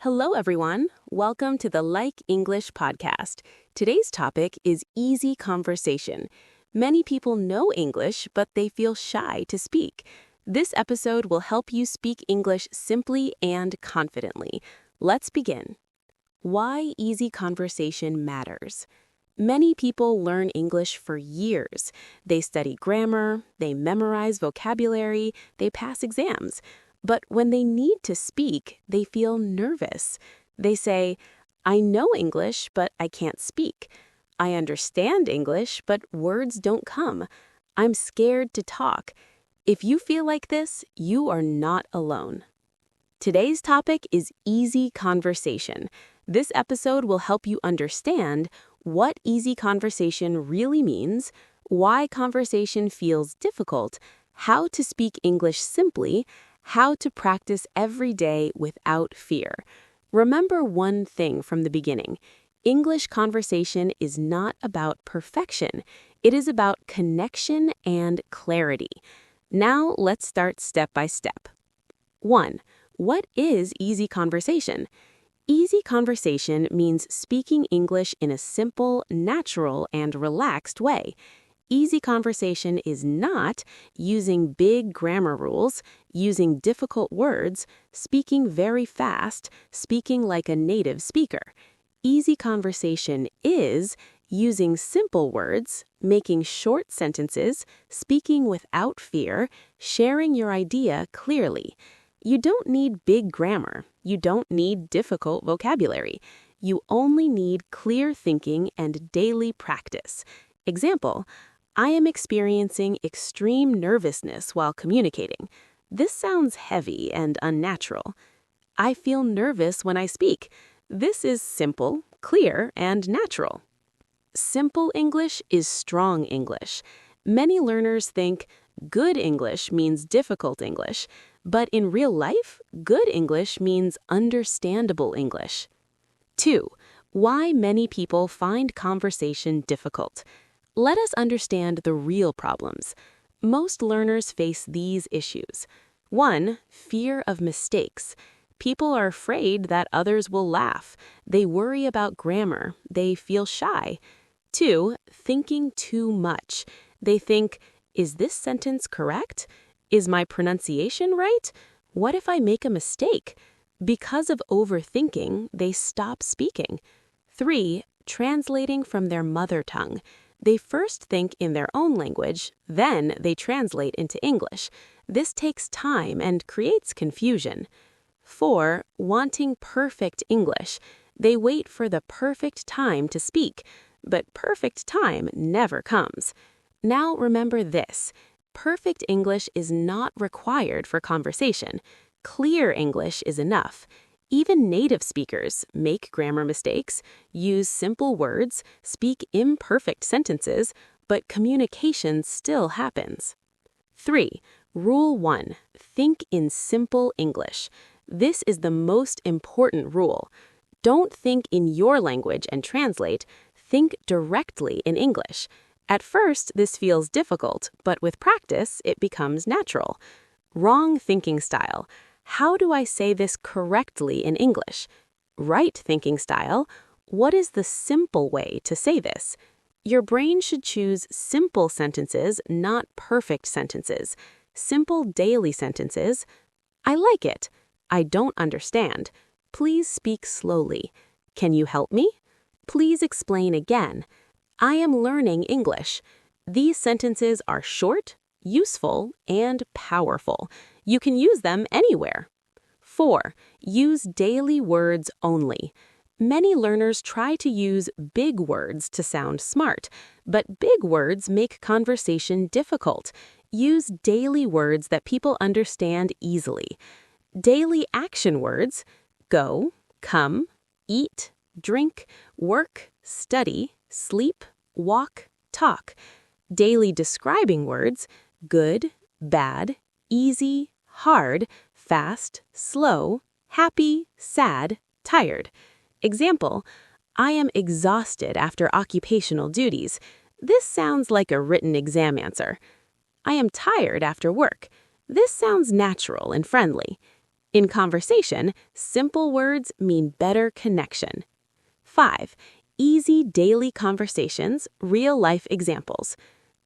Hello, everyone. Welcome to the Like English podcast. Today's topic is easy conversation. Many people know English, but they feel shy to speak. This episode will help you speak English simply and confidently. Let's begin. Why easy conversation matters. Many people learn English for years. They study grammar, they memorize vocabulary, they pass exams. But when they need to speak, they feel nervous. They say, I know English, but I can't speak. I understand English, but words don't come. I'm scared to talk. If you feel like this, you are not alone. Today's topic is easy conversation. This episode will help you understand what easy conversation really means, why conversation feels difficult, how to speak English simply, how to practice every day without fear. Remember one thing from the beginning. English conversation is not about perfection. It is about connection and clarity. Now let's start step by step. 1. What is easy conversation? Easy conversation means speaking English in a simple, natural, and relaxed way. Easy conversation is not using big grammar rules, using difficult words, speaking very fast, speaking like a native speaker. Easy conversation is using simple words, making short sentences, speaking without fear, sharing your idea clearly. You don't need big grammar. You don't need difficult vocabulary. You only need clear thinking and daily practice. Example, I am experiencing extreme nervousness while communicating. This sounds heavy and unnatural. I feel nervous when I speak. This is simple, clear, and natural. Simple English is strong English. Many learners think good English means difficult English, but in real life, good English means understandable English. 2. Why many people find conversation difficult. Let us understand the real problems. Most learners face these issues. 1. Fear of mistakes. People are afraid that others will laugh. They worry about grammar. They feel shy. 2. Thinking too much. They think, is this sentence correct? Is my pronunciation right? What if I make a mistake? Because of overthinking, they stop speaking. 3. Translating from their mother tongue. They first think in their own language, then they translate into English. This takes time and creates confusion. 4. Wanting perfect English. They wait for the perfect time to speak, but perfect time never comes. Now remember this. Perfect English is not required for conversation. Clear English is enough. Even native speakers make grammar mistakes, use simple words, speak imperfect sentences, but communication still happens. 3. Rule 1. Think in simple English. This is the most important rule. Don't think in your language and translate. Think directly in English. At first, this feels difficult, but with practice, it becomes natural. Wrong thinking style. How do I say this correctly in English? Right thinking style. What is the simple way to say this? Your brain should choose simple sentences, not perfect sentences. Simple daily sentences. I like it. I don't understand. Please speak slowly. Can you help me? Please explain again. I am learning English. These sentences are short, useful, and powerful. You can use them anywhere. 4. Use daily words only. Many learners try to use big words to sound smart, but big words make conversation difficult. Use daily words that people understand easily. Daily action words: go, come, eat, drink, work, study, sleep, walk, talk. Daily describing words: good, bad, easy, hard, fast, slow, happy, sad, tired. Example, I am exhausted after occupational duties. This sounds like a written exam answer. I am tired after work. This sounds natural and friendly. In conversation, simple words mean better connection. 5. Easy daily conversations, real-life examples.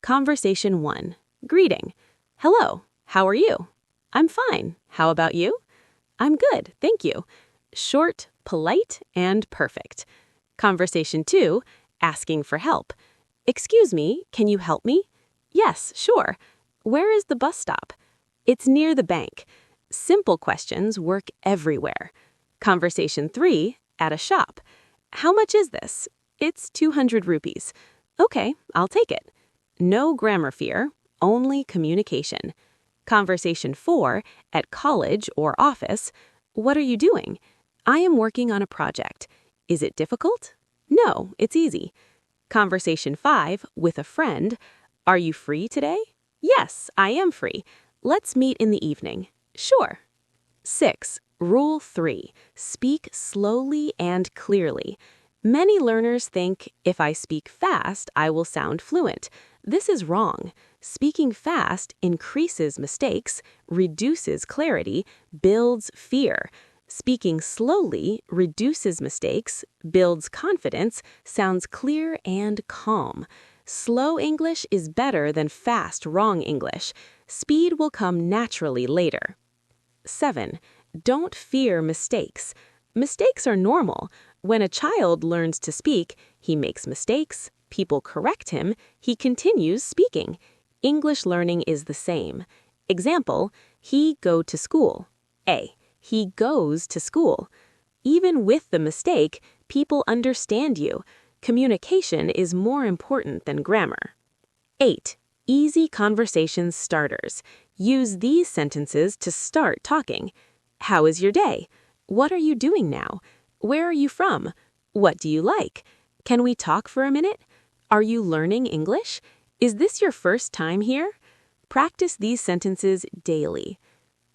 Conversation 1. Greeting. Hello, how are you? I'm fine. How about you? I'm good, thank you. Short, polite, and perfect. Conversation 2. Asking for help. Excuse me, can you help me? Yes, sure. Where is the bus stop? It's near the bank. Simple questions work everywhere. Conversation 3. At a shop. How much is this? It's 200 rupees. Okay, I'll take it. No grammar fear, only communication. Conversation 4. At college or office. What are you doing? I am working on a project. Is it difficult? No, it's easy. Conversation 5. With a friend. Are you free today? Yes, I am free. Let's meet in the evening. Sure. 6. Rule 3. Speak slowly and clearly. Many learners think, if I speak fast, I will sound fluent. This is wrong. Speaking fast increases mistakes, reduces clarity, builds fear. Speaking slowly reduces mistakes, builds confidence, sounds clear and calm. Slow English is better than fast, wrong English. Speed will come naturally later. 7. Don't fear mistakes. Mistakes are normal. When a child learns to speak, he makes mistakes, people correct him, he continues speaking. English learning is the same. Example, he go to school. A. He goes to school. Even with the mistake, people understand you. Communication is more important than grammar. 8. Easy conversation starters. Use these sentences to start talking. How is your day? What are you doing now? Where are you from? What do you like? Can we talk for a minute? Are you learning English? Is this your first time here? Practice these sentences daily.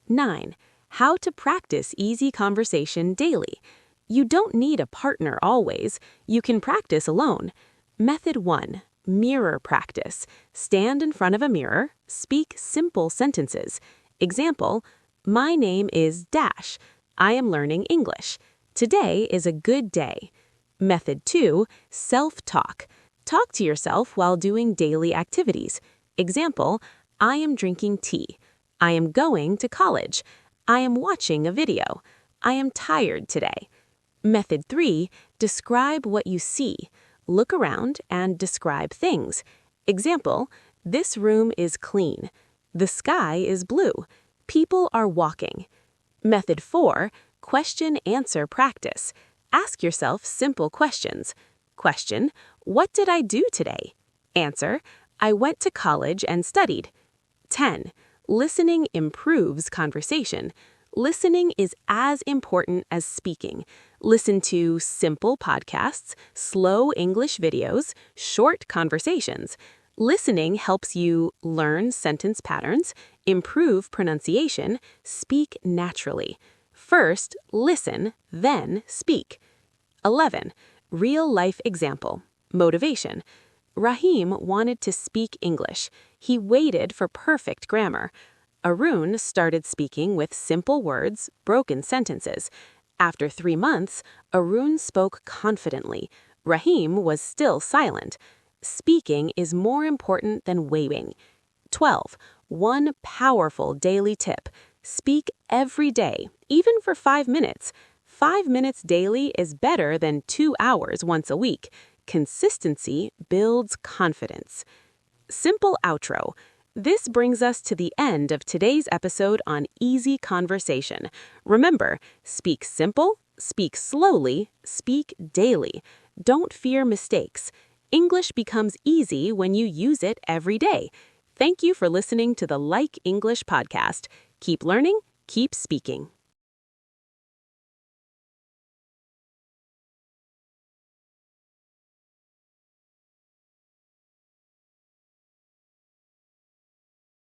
9. How to practice easy conversation daily. You don't need a partner always. You can practice alone. Method 1. Mirror practice. Stand in front of a mirror. Speak simple sentences. Example, my name is Dash. I am learning English. Today is a good day. Method 2. Self-talk. Talk to yourself while doing daily activities. Example, I am drinking tea. I am going to college. I am watching a video. I am tired today. Method 3. Describe what you see. Look around and describe things. Example, this room is clean. The sky is blue. People are walking. Method 4. Question-answer practice. Ask yourself simple questions. Question, what did I do today? Answer, I went to college and studied. 10. Listening improves conversation. Listening is as important as speaking. Listen to simple podcasts, slow English videos, short conversations. Listening helps you learn sentence patterns, improve pronunciation, speak naturally. First, listen, then speak. 11. Real-life example. Motivation. Rahim wanted to speak English. He waited for perfect grammar. Arun started speaking with simple words, broken sentences. After 3 months, Arun spoke confidently. Rahim was still silent. Speaking is more important than waiting. 12. One powerful daily tip. Speak every day, even for 5 minutes. 5 minutes daily is better than 2 hours once a week. Consistency builds confidence. Simple outro. This brings us to the end of today's episode on easy conversation. Remember, speak simple, speak slowly, speak daily. Don't fear mistakes. English becomes easy when you use it every day. Thank you for listening to the Like English podcast. Keep learning, keep speaking.